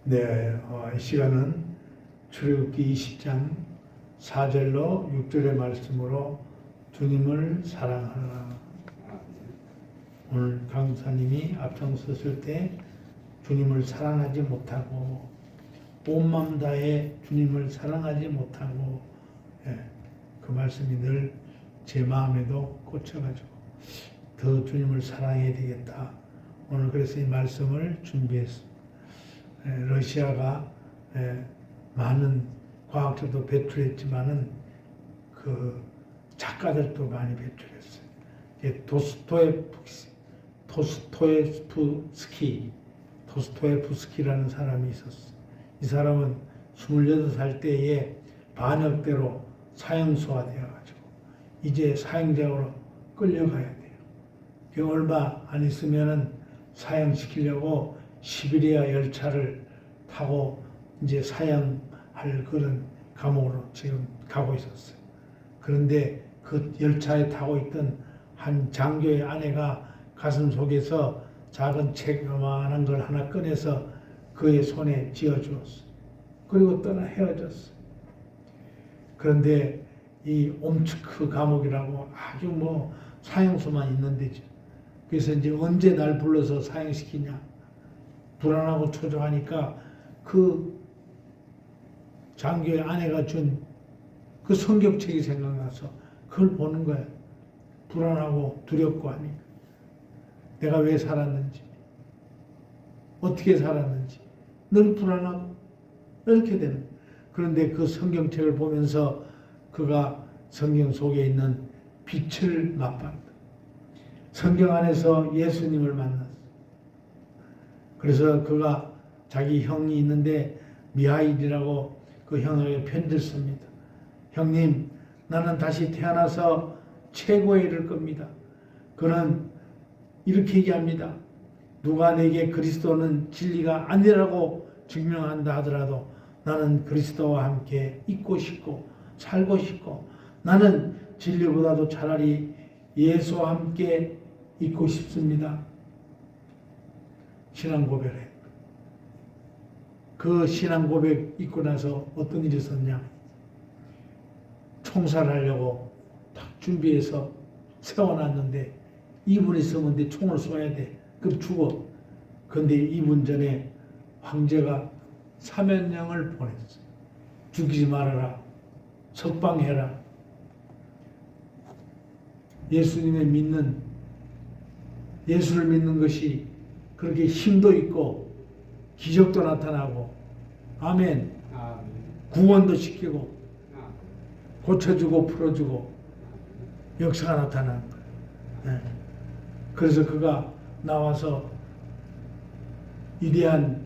네, 이 시간은 출애굽기 20장 4절로 6절의 말씀으로 주님을 사랑하라. 오늘 강사님이 앞장섰을 때 주님을 사랑하지 못하고 온 마음 다해 주님을 사랑하지 못하고 그 말씀이 늘 제 마음에도 꽂혀가지고 더 주님을 사랑해야 되겠다. 오늘 그래서 이 말씀을 준비했습니다. 러시아가 많은 과학자도 배출했지만은 그 작가들도 많이 배출했어요. 도스토예프스키라는 사람이 있었어요. 이 사람은 28살 때에 반역대로 사형소화되어가지고 이제 사형장으로 끌려가야 돼요. 그 얼마 안 있으면은 사형시키려고 시베리아 열차를 타고 이제 사형할 그런 감옥으로 지금 가고 있었어요. 그런데 그 열차에 타고 있던 한 장교의 아내가 가슴 속에서 작은 책 요만한 걸 하나 꺼내서 그의 손에 쥐어주었어요. 그리고 헤어졌어요. 그런데 이 옴츠크 감옥이라고 아주 사형소만 있는 데죠. 그래서 이제 언제 날 불러서 사형시키냐 불안하고 초조하니까 그 장교의 아내가 준 그 성경책이 생각나서 그걸 보는 거예요. 불안하고 두렵고 하니까 내가 왜 살았는지 어떻게 살았는지 늘 불안하고 이렇게 되는 거예요. 그런데 그 성경책을 보면서 그가 성경 속에 있는 빛을 맛봤다. 성경 안에서 예수님을 만났어. 그래서 그가 자기 형이 있는데 미하일이라고 그 형에게 편지를 씁니다. 형님, 나는 다시 태어나서 최고에 이를 겁니다. 그는 이렇게 얘기합니다. 누가 내게 그리스도는 진리가 아니라고 증명한다 하더라도 나는 그리스도와 함께 있고 싶고 살고 싶고 나는 진리보다도 차라리 예수와 함께 있고 싶습니다. 신앙 고백을 해. 그 신앙 고백 있고 나서 어떤 일이 있었냐? 총살하려고 딱 준비해서 세워놨는데 2분 있으면 내 총을 쏘야 돼. 그럼 죽어. 그런데 2분 전에 황제가 사면령을 보냈어요. 죽이지 말아라. 석방해라. 예수를 믿는 것이 그렇게 힘도 있고 기적도 나타나고 아멘. 구원도 시키고 고쳐주고 풀어주고 역사가 나타나는 거예요. 그래서 그가 나와서 위대한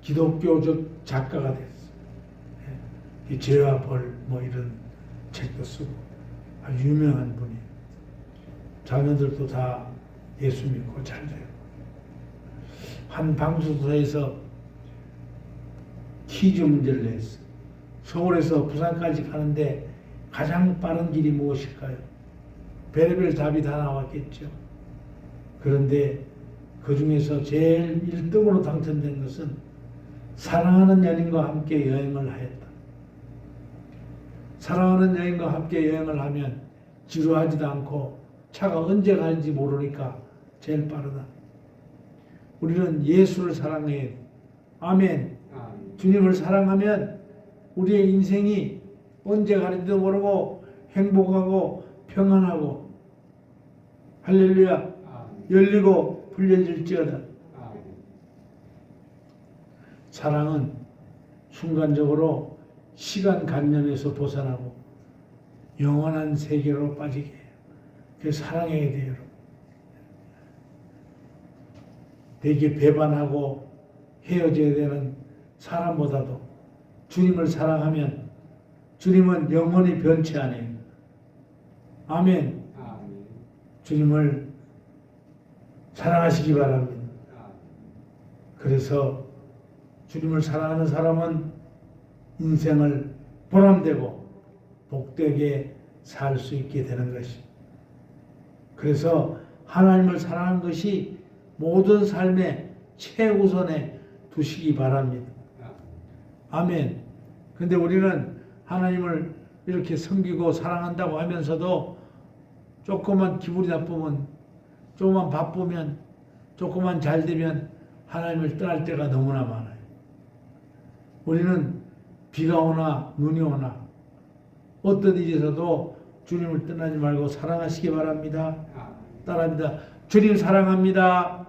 기독교적 작가가 됐어요. 죄와 벌 이런 책도 쓰고 아주 유명한 분이에요. 자녀들도 다 예수 믿고 잘 돼요. 한 방송사에서 퀴즈 문제를 냈어요. 서울에서 부산까지 가는데 가장 빠른 길이 무엇일까요? 별의별 답이 다 나왔겠죠. 그런데 그 중에서 제일 1등으로 당첨된 것은 사랑하는 연인과 함께 여행을 하였다. 사랑하는 여인과 함께 여행을 하면 지루하지도 않고 차가 언제 가는지 모르니까 제일 빠르다. 우리는 예수를 사랑해야 돼. 아멘. 주님을 사랑하면 우리의 인생이 언제 가는지도 모르고 행복하고 평안하고 할렐루야 열리고 불려질지어다. 사랑은 순간적으로 시간관념에서 벗어나고 영원한 세계로 빠지게 해요. 그래서 사랑해야 돼요. 되게 배반하고 헤어져야 되는 사람보다도 주님을 사랑하면 주님은 영원히 변치 않아요. 아멘. 주님을 사랑하시기 바랍니다. 그래서 주님을 사랑하는 사람은 인생을 보람되고 복되게 살 수 있게 되는 것입니다. 그래서 하나님을 사랑하는 것이 모든 삶의 최우선에 두시기 바랍니다. 아멘. 근데 우리는 하나님을 이렇게 섬기고 사랑한다고 하면서도 조금만 기분이 나쁘면, 조금만 바쁘면, 조금만 잘 되면 하나님을 떠날 때가 너무나 많아요. 우리는 비가 오나 눈이 오나 어떤 일에서도 주님을 떠나지 말고 사랑하시기 바랍니다. 따라합니다. 주님 사랑합니다.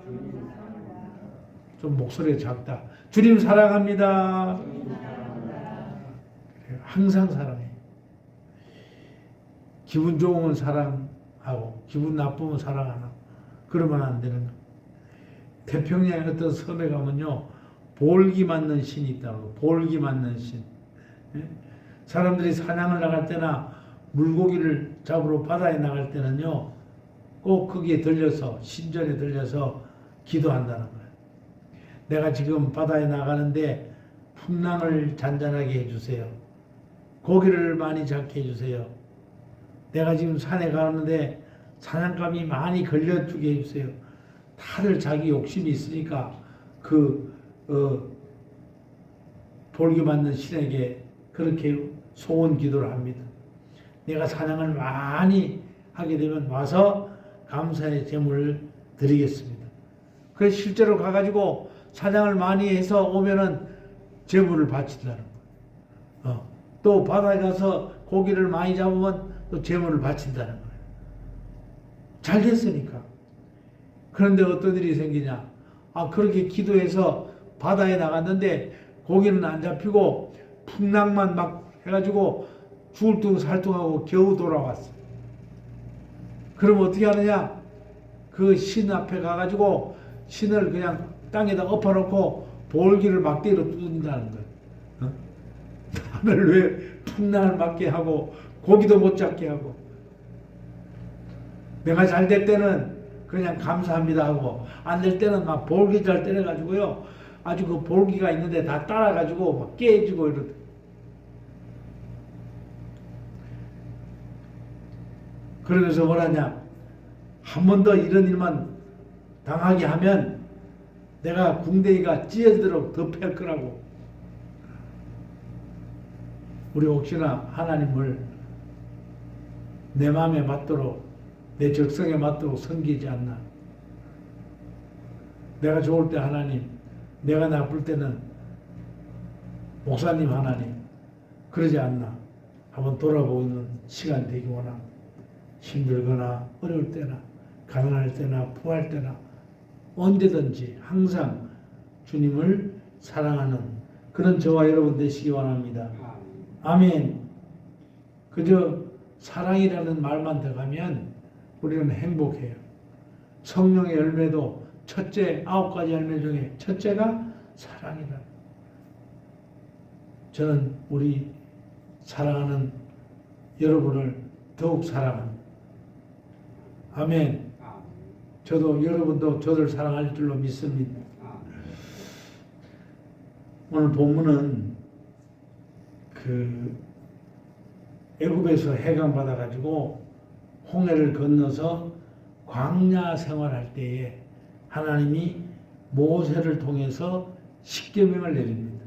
좀 목소리가 작다. 주님 사랑합니다. 항상 사랑해. 기분 좋으면 사랑하고 기분 나쁘면 사랑 안 하고 그러면 안 되는 거예요. 태평양의 어떤 섬에 가면요 볼기 맞는 신이 있다고. 볼기 맞는 신. 사람들이 사냥을 나갈 때나 물고기를 잡으러 바다에 나갈 때는요 꼭 거기에 들려서 신전에 들려서 기도한다는 거예요. 내가 지금 바다에 나가는데 풍랑을 잔잔하게 해주세요. 고기를 많이 잡게 해주세요. 내가 지금 산에 가는데 사냥감이 많이 걸려주게 해주세요. 다들 자기 욕심이 있으니까 볼기 맞는 신에게 그렇게 소원 기도를 합니다. 내가 사냥을 많이 하게 되면 와서 감사의 제물을 드리겠습니다. 그래서 실제로 가가지고 사냥을 많이 해서 오면은 제물을 바친다는 거예요. 또 바다에 가서 고기를 많이 잡으면 또 제물을 바친다는 거예요. 잘 됐으니까. 그런데 어떤 일이 생기냐? 그렇게 기도해서 바다에 나갔는데 고기는 안 잡히고 풍랑만 막 해가지고 죽을 둥 살둥하고 겨우 돌아왔어. 그럼 어떻게 하느냐? 그 신 앞에 가가지고 신을 그냥 땅에다 엎어놓고 볼기를 막대기로 뚫는다는 거예요. 나를 왜 풍랑을 맞게 하고 고기도 못 잡게 하고. 내가 잘 될 때는 그냥 감사합니다 하고 안 될 때는 막 볼기 잘 때려가지고요 아주 그 볼기가 있는데 다 따라가지고 막 깨지고 이러더. 그러면서 뭐라냐? 한 번 더 이런 일만 당하게 하면 내가 궁뎅이가 찢어지도록 더 팰 거라고. 우리 혹시나 하나님을 내 마음에 맞도록 내 적성에 맞도록 섬기지 않나? 내가 좋을 때 하나님, 내가 나쁠 때는 목사님 하나님, 그러지 않나? 한번 돌아보는 시간 되기 원합니다. 힘들거나 어려울 때나 가난할 때나 부할 때나 언제든지 항상 주님을 사랑하는 그런 저와 여러분 되시기 원합니다. 아멘. 그저 사랑이라는 말만 들어가면 우리는 행복해요. 성령의 열매도 첫째 9가지 열매 중에 첫째가 사랑이다. 저는 우리 사랑하는 여러분을 더욱 사랑합니다. 아멘. 저도 여러분도 저를 사랑할 줄로 믿습니다. 오늘 본문은 애굽에서 해강 받아가지고 홍해를 건너서 광야 생활할 때에 하나님이 모세를 통해서 십계명을 내립니다.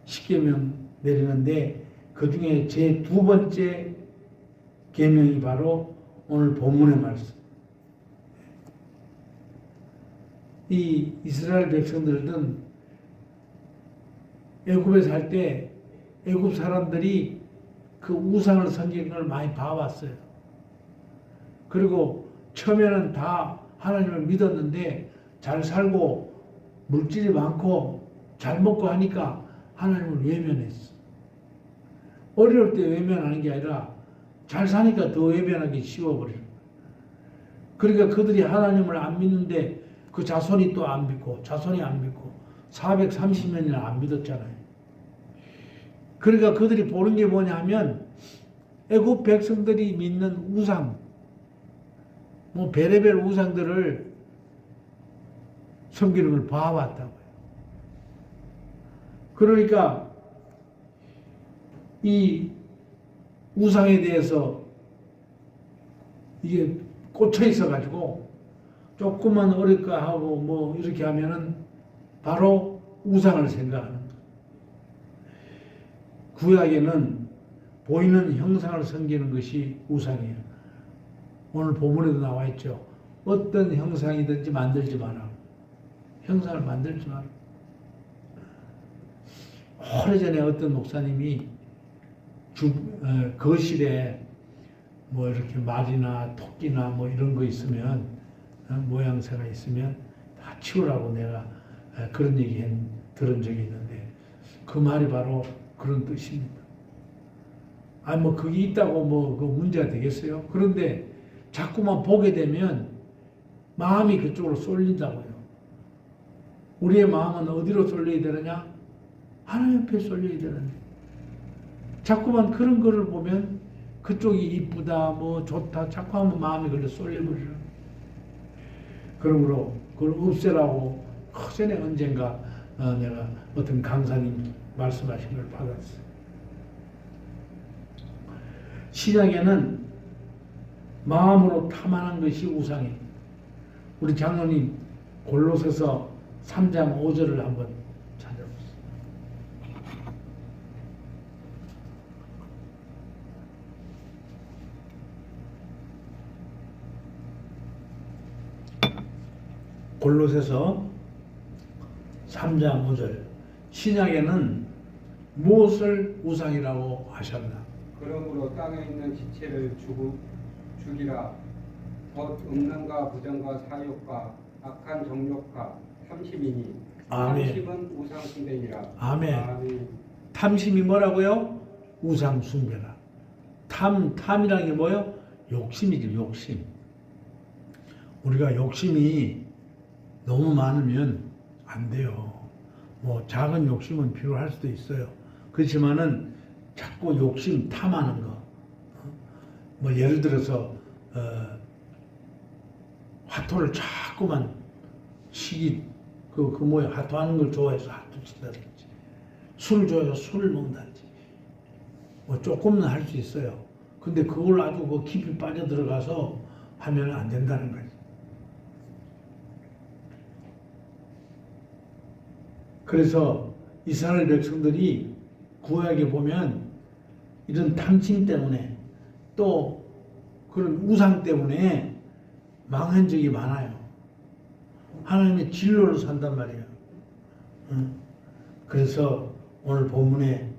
십계명 내리는데 그 중에 제 2번째 계명이 바로 오늘 본문의 말씀. 이 이스라엘 백성들은 애굽에 살 때 애굽 사람들이 그 우상을 섬기는 걸 많이 봐왔어요. 그리고 처음에는 다 하나님을 믿었는데 잘 살고 물질이 많고 잘 먹고 하니까 하나님을 외면했어. 어려울 때 외면하는 게 아니라 잘 사니까 더 외면하기 쉬워버려요. 그러니까 그들이 하나님을 안 믿는데 그 자손이 또 안 믿고 자손이 안 믿고 430년이나 안 믿었잖아요. 그러니까 그들이 보는 게 뭐냐 하면 애굽 백성들이 믿는 우상, 뭐 별의별 우상들을 섬기는 걸 봐왔다고요. 그러니까 이 우상에 대해서 이게 꽂혀 있어가지고 조금만 어릴까 하고 뭐 이렇게 하면은 바로 우상을 생각하는 거예요. 구약에는 보이는 형상을 섬기는 것이 우상이에요. 오늘 본문에도 나와 있죠. 어떤 형상이든지 만들지 마라. 형상을 만들지 마라. 오래전에 어떤 목사님이 거실에 뭐 이렇게 말이나 토끼나 뭐 이런 거 있으면 모양새가 있으면 다 치우라고 내가 그런 얘기 들은 적이 있는데 그 말이 바로 그런 뜻입니다. 아니 뭐 그게 있다고 뭐 그 문제가 되겠어요? 그런데 자꾸만 보게 되면 마음이 그쪽으로 쏠린다고요. 우리의 마음은 어디로 쏠려야 되느냐? 하나님 옆에 쏠려야 되는데 자꾸만 그런 거를 보면 그쪽이 이쁘다 뭐 좋다 자꾸 하면 마음이 걸려 쏠려버려요. 그러므로 그걸 없애라고 허전에 언젠가 내가 어떤 강사님 말씀하신 걸 받았어요. 신약에는 마음으로 탐하는 것이 우상이에요. 우리 장로님 골로새서 3장 5절을 한번 찾아보세요. 골로새서 3장 5절. 신약에는 무엇을 우상이라고 하셨나? 그러므로 땅에 있는 지체를 죽이라. 곧 음란과 부정과 사욕과 악한 정욕과 탐심이니 아멘. 탐심은 우상 숭배니라. 아멘. 아멘. 탐심이 뭐라고요? 우상 숭배라. 탐이라는 게 뭐예요? 욕심이지, 욕심. 우리가 욕심이 너무 많으면 안 돼요. 뭐 작은 욕심은 필요할 수도 있어요. 그렇지만은 자꾸 욕심 탐하는 거. 뭐 예를 들어서 화토를 자꾸만 그 뭐야 화토하는 걸 좋아해서 화토 친다든지 술 좋아해서 술을 먹는다든지 뭐 조금은 할 수 있어요. 근데 그걸 아주 그 깊이 빠져들어가서 하면 안 된다는 거지. 그래서 이스라엘 백성들이 구약에 보면 이런 탐심 때문에 또 그런 우상 때문에 망한 적이 많아요. 하나님의 진로로 산단 말이에요. 그래서 오늘 본문에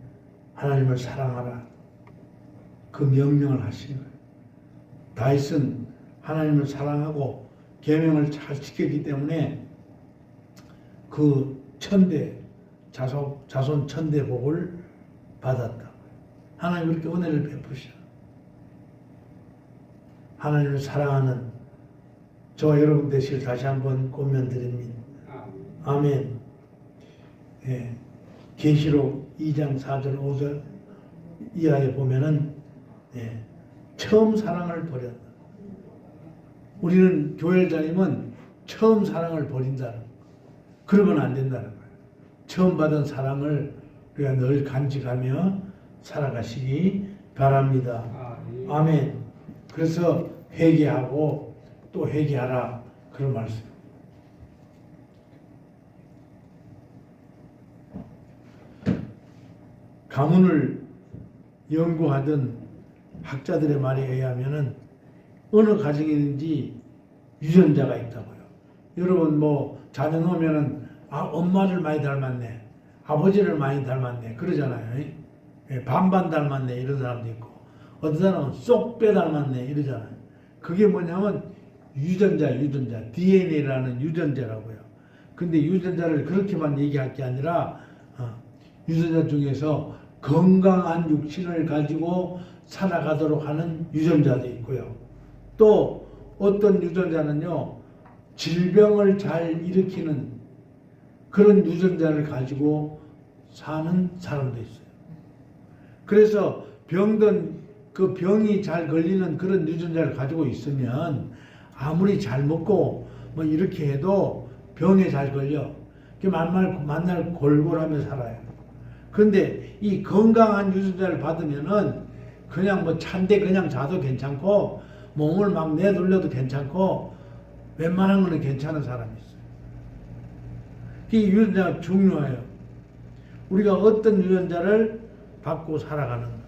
하나님을 사랑하라 그 명령을 하신 거예요. 다윗은 하나님을 사랑하고 계명을 잘 지켰기 때문에 그 자손 천대 복을 받았다. 하나님 그렇게 은혜를 베푸셔. 하나님을 사랑하는 저와 여러분 되시길 다시 한번 권면드립니다. 아멘. 예. 계시록 2장 4절 5절 이하에 보면은 처음 사랑을 버렸다. 우리는 교회를 다니면 처음 사랑을 버린다는 거. 그러면 안 된다는 거예요. 처음 받은 사랑을 우리가 늘 간직하며 살아가시기 바랍니다. 아멘. 그래서 회개하고 또 회개하라 그런 말씀. 가문을 연구하던 학자들의 말에 의하면은 어느 가정에 있는지 유전자가 있다고요. 여러분 뭐 자녀 놓으면은 엄마를 많이 닮았네, 아버지를 많이 닮았네 그러잖아요. 반반 닮았네 이런 사람도 있고 어떤 사람은 쏙 빼 닮았네 이러잖아요. 그게 뭐냐면 유전자 DNA라는 유전자라고요. 근데 유전자를 그렇게만 얘기할 게 아니라 유전자 중에서 건강한 육신을 가지고 살아가도록 하는 유전자도 있고요. 또 어떤 유전자는요 질병을 잘 일으키는 그런 유전자를 가지고 사는 사람도 있어요. 그래서 병든 그 병이 잘 걸리는 그런 유전자를 가지고 있으면 아무리 잘 먹고 뭐 이렇게 해도 병에 잘 걸려. 만날 골골하며 살아요. 그런데 이 건강한 유전자를 받으면은 그냥 뭐 찬데 그냥 자도 괜찮고 몸을 막 내돌려도 괜찮고 웬만한 거는 괜찮은 사람이 있어요. 이 유전자가 중요해요. 우리가 어떤 유전자를 받고 살아가는 거예요.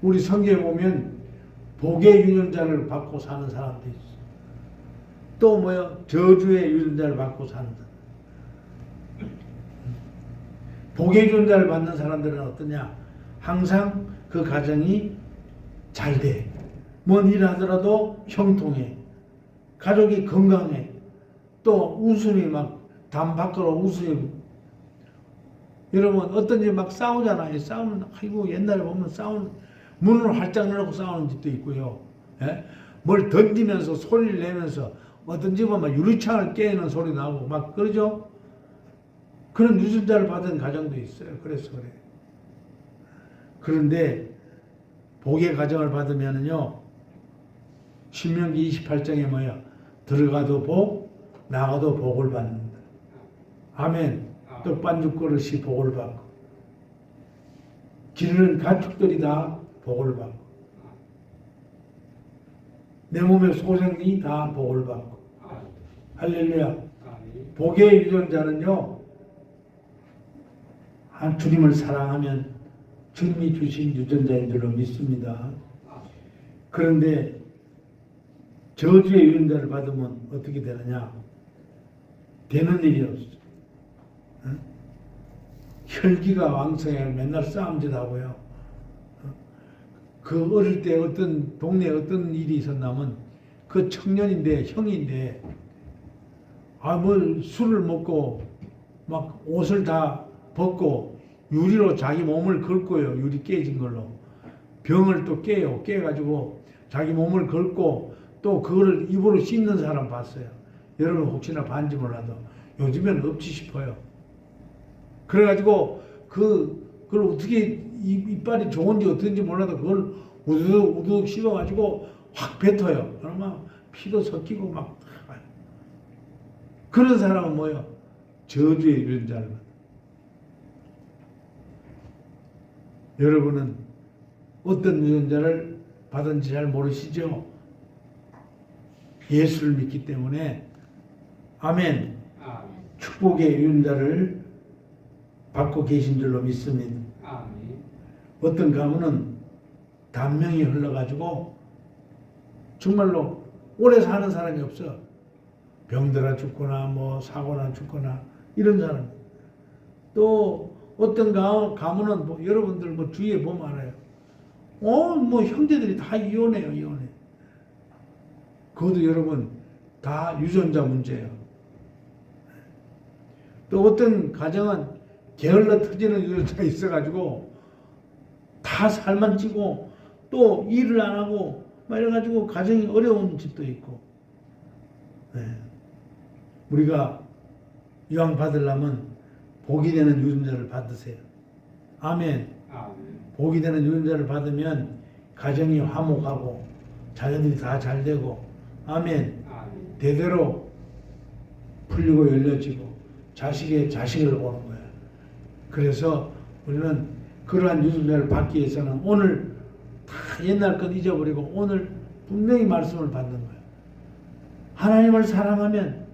우리 성경에 보면 복의 유전자를 받고 사는 사람도 있어. 또 뭐야? 저주의 유전자를 받고 사는 사람. 복의 유전자를 받는 사람들은 어떠냐? 항상 그 가정이 잘 돼. 뭔 일을 하더라도 형통해. 가족이 건강해. 또 웃음이 막 담 밖으로 웃음이. 여러분 어떤 집 막 싸우잖아요. 싸우는 아이고 옛날에 보면 싸우는 문을 활짝 열고 싸우는 집도 있고요. 예? 뭘 던지면서 소리를 내면서 어떤 집은 막 유리창을 깨는 소리 나고 막 그러죠. 그런 유전자를 받은 가정도 있어요. 그래서 그래. 그런데 복의 가정을 받으면은요. 신명기 28장에 뭐야? 들어가도 복, 나가도 복을 받는다. 아멘. 떡반죽 그릇이 복을 받고 기르는 가축들이 다 복을 받고 내 몸의 소생이 다 복을 받고 할렐루야. 복의 유전자는요. 주님을 사랑하면 주님이 주신 유전자인 줄로 믿습니다. 그런데 저주의 유전자를 받으면 어떻게 되느냐? 되는 일이 없어. 응? 혈기가 왕성해 맨날 싸움짓 하고요. 그 어릴 때 어떤 동네에 어떤 일이 있었냐면 그 청년인데 형인데 뭐 술을 먹고 막 옷을 다 벗고 유리로 자기 몸을 긁고요. 유리 깨진 걸로 병을 또 깨요. 깨가지고 자기 몸을 긁고 또 그거를 입으로 씹는 사람 봤어요. 여러분 혹시나 반지 몰라도 요즘엔 없지 싶어요. 그래가지고 그걸 어떻게 이빨이 좋은지 어떤지 몰라도 그걸 우두둑 우두둑 씹어가지고 확 뱉어요. 그러면 피도 섞이고 막 그런 사람은 뭐예요? 저주의 유전자를 받아요. 여러분은 어떤 유전자를 받은지 잘 모르시죠? 예수를 믿기 때문에 아멘. 축복의 유전자를 받고 계신 줄로 믿습니다. 어떤 가문은 단명이 흘러가지고 정말로 오래 사는 사람이 없어. 병들어 죽거나 뭐 사고나 죽거나 이런 사람. 또 어떤 가문은 뭐 여러분들 뭐 주위에 보면 알아요. 뭐 형제들이 다 이혼해요, 이혼해. 그것도 여러분 다 유전자 문제예요. 또 어떤 가정은 게을러 터지는 유전자가 있어가지고 다 살만 찌고 또 일을 안 하고 막 이래가지고 가정이 어려운 집도 있고. 네. 우리가 이왕 받으려면 복이 되는 유전자를 받으세요. 아멘. 복이 되는 유전자를 받으면 가정이 화목하고 자녀들이 다 잘 되고 아멘. 대대로 풀리고 열려지고 자식의 자식을 보는 거예요. 그래서 우리는 그러한 유전자를 받기 위해서는 오늘 다 옛날 건 잊어버리고 오늘 분명히 말씀을 받는 거예요. 하나님을 사랑하면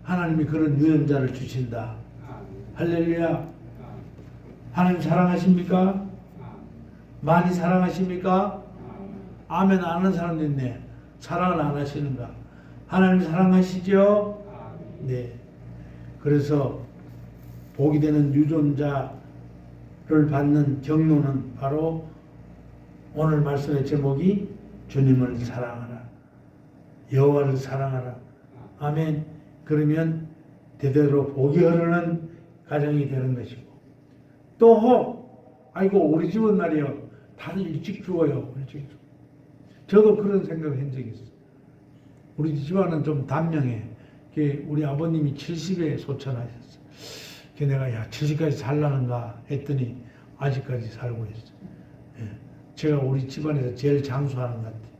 하나님이 그런 유전자를 주신다. 할렐루야. 하나님 사랑하십니까? 많이 사랑하십니까? 아멘 안 하는 사람도 있네. 사랑을 안 하시는가? 하나님 사랑하시죠? 네. 그래서 복이 되는 유전자를 받는 경로는 바로 오늘 말씀의 제목이 주님을 사랑하라. 여호와를 사랑하라. 아멘. 그러면 대대로 복이 흐르는 가정이 되는 것이고 또 아이고 우리 집은 말이요 다들 일찍 죽어요. 일찍 죽어. 저도 그런 생각을 한 적이 있어요. 우리 집안은 좀 단명해. 우리 아버님이 70에 소천하셨어요. 내가 70까지 살라는가 했더니 아직까지 살고 있어요. 제가 우리 집안에서 제일 장수하는 것 같아요.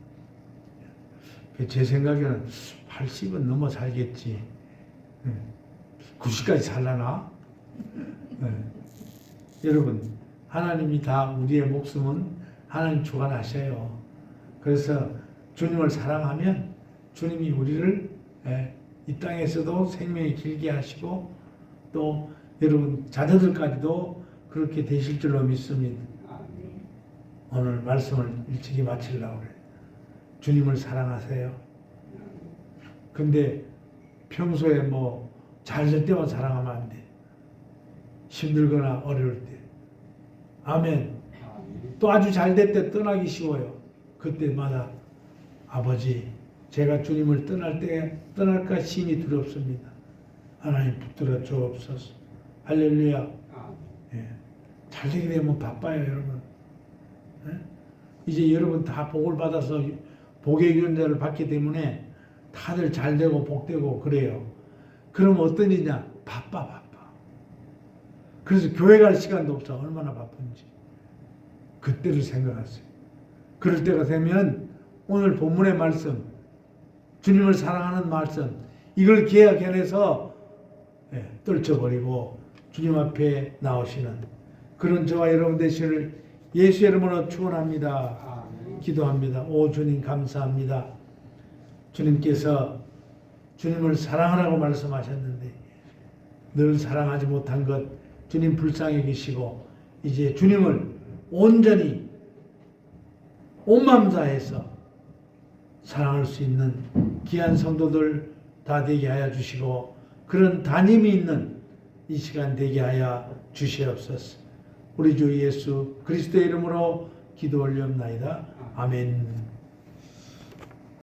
제 생각에는 80은 넘어 살겠지. 90까지 살라나? 여러분 하나님이 다 우리의 목숨은 하나님 주관하셔요. 그래서 주님을 사랑하면 주님이 우리를 이 땅에서도 생명이 길게 하시고 또 여러분 자녀들까지도 그렇게 되실 줄로 믿습니다. 아멘. 오늘 말씀을 일찍이 마치려고 그래요. 주님을 사랑하세요. 근데 평소에 뭐 잘 될 때만 사랑하면 안 돼. 힘들거나 어려울 때. 아멘. 아멘. 또 아주 잘 될 때 떠나기 쉬워요. 그때마다 아버지, 제가 주님을 떠날 때 떠날까 심히 두렵습니다. 하나님 붙들어 주옵소서. 할렐루야. 아멘. 예. 잘 되게 되면 바빠요, 여러분. 예? 이제 여러분 다 복을 받아서 복의 유전자를 받기 때문에 다들 잘 되고 복되고 그래요. 그럼 어떤 일이냐? 바빠. 그래서 교회 갈 시간도 없어. 얼마나 바쁜지. 그때를 생각하세요. 그럴 때가 되면 오늘 본문의 말씀, 주님을 사랑하는 말씀, 이걸 계약해내서 떨쳐버리고 주님 앞에 나오시는 그런 저와 여러분 되시를 예수 이름으로 축원합니다. 아멘. 기도합니다. 오 주님 감사합니다. 주님께서 주님을 사랑하라고 말씀하셨는데 늘 사랑하지 못한 것 주님 불쌍히 계시고 이제 주님을 온전히 온 마음 다해서 사랑할 수 있는 귀한 성도들 다 되게 하여 주시고 그런 담임이 있는 이 시간 되게 하여 주시옵소서. 우리 주 예수 그리스도의 이름으로 기도 올리옵나이다. 아멘.